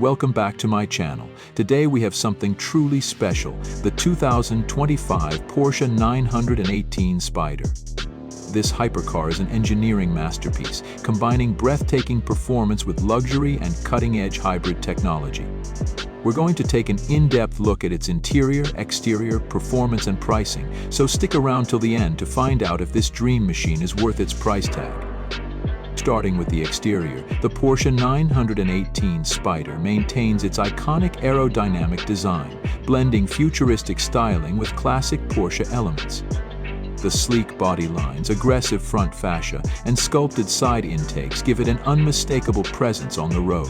welcome back to my channel. Today we have something truly special, the 2025 Porsche 918 Spyder. This hypercar is an engineering masterpiece, combining breathtaking performance with luxury and cutting-edge hybrid technology. We're going to take an in-depth look at its interior, exterior, performance and pricing, so stick around till the end to find out if this dream machine is worth its price tag. Starting with the exterior, the Porsche 918 Spyder maintains its iconic aerodynamic design, blending futuristic styling with classic Porsche elements. The sleek body lines, aggressive front fascia, and sculpted side intakes give it an unmistakable presence on the road.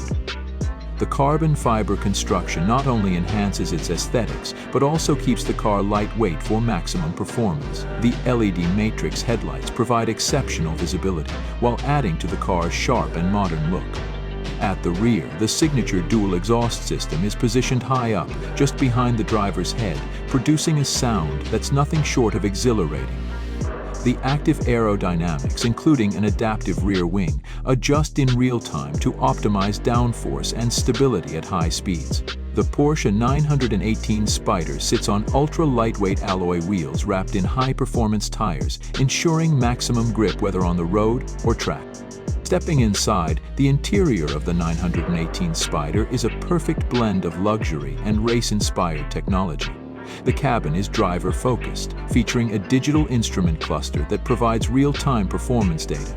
The carbon fiber construction not only enhances its aesthetics, but also keeps the car lightweight for maximum performance. The LED matrix headlights provide exceptional visibility, while adding to the car's sharp and modern look. At the rear, the signature dual exhaust system is positioned high up, just behind the driver's head, producing a sound that's nothing short of exhilarating. The active aerodynamics, including an adaptive rear wing, adjust in real time to optimize downforce and stability at high speeds. The Porsche 918 Spyder sits on ultra-lightweight alloy wheels wrapped in high-performance tires, ensuring maximum grip whether on the road or track. Stepping inside, the interior of the 918 Spyder is a perfect blend of luxury and race-inspired technology. The cabin is driver-focused, featuring a digital instrument cluster that provides real-time performance data.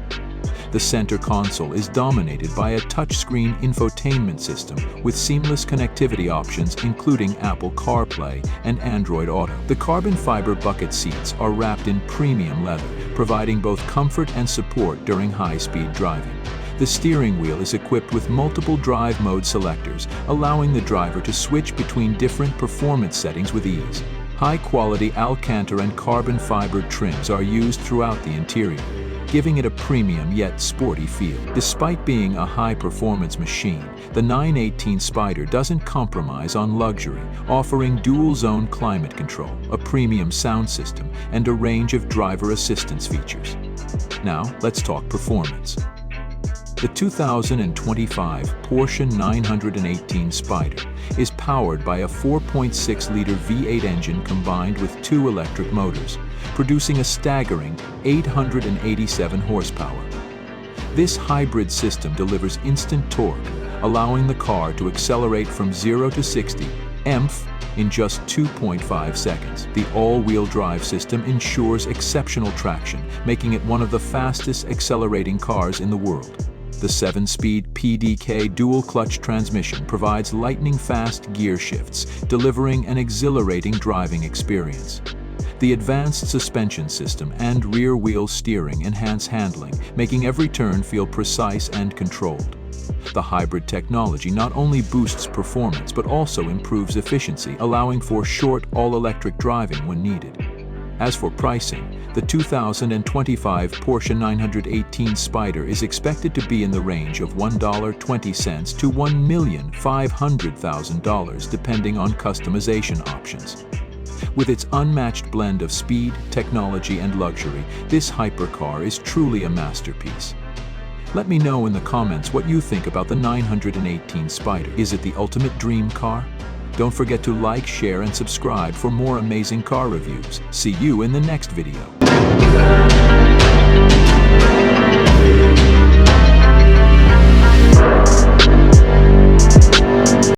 The center console is dominated by a touchscreen infotainment system with seamless connectivity options including Apple CarPlay and Android Auto. The carbon fiber bucket seats are wrapped in premium leather, providing both comfort and support during high-speed driving. The steering wheel is equipped with multiple drive mode selectors, allowing the driver to switch between different performance settings with ease. High-quality Alcantara and carbon fiber trims are used throughout the interior, giving it a premium yet sporty feel. Despite being a high-performance machine, the 918 Spyder doesn't compromise on luxury, offering dual-zone climate control, a premium sound system, and a range of driver assistance features. Now, let's talk performance. The 2025 Porsche 918 Spyder is powered by a 4.6-liter V8 engine combined with two electric motors, producing a staggering 887 horsepower. This hybrid system delivers instant torque, allowing the car to accelerate from 0 to 60 mph in just 2.5 seconds. The all-wheel drive system ensures exceptional traction, making it one of the fastest accelerating cars in the world. The 7-speed PDK dual-clutch transmission provides lightning-fast gear shifts, delivering an exhilarating driving experience. The advanced suspension system and rear-wheel steering enhance handling, making every turn feel precise and controlled. The hybrid technology not only boosts performance but also improves efficiency, allowing for short, all-electric driving when needed. As for pricing, the 2025 Porsche 918 Spyder is expected to be in the range of $1.20 to $1,500,000 depending on customization options. With its unmatched blend of speed, technology, and luxury, this hypercar is truly a masterpiece. Let me know in the comments what you think about the 918 Spyder. Is it the ultimate dream car? Don't forget to like, share, and subscribe for more amazing car reviews. See you in the next video.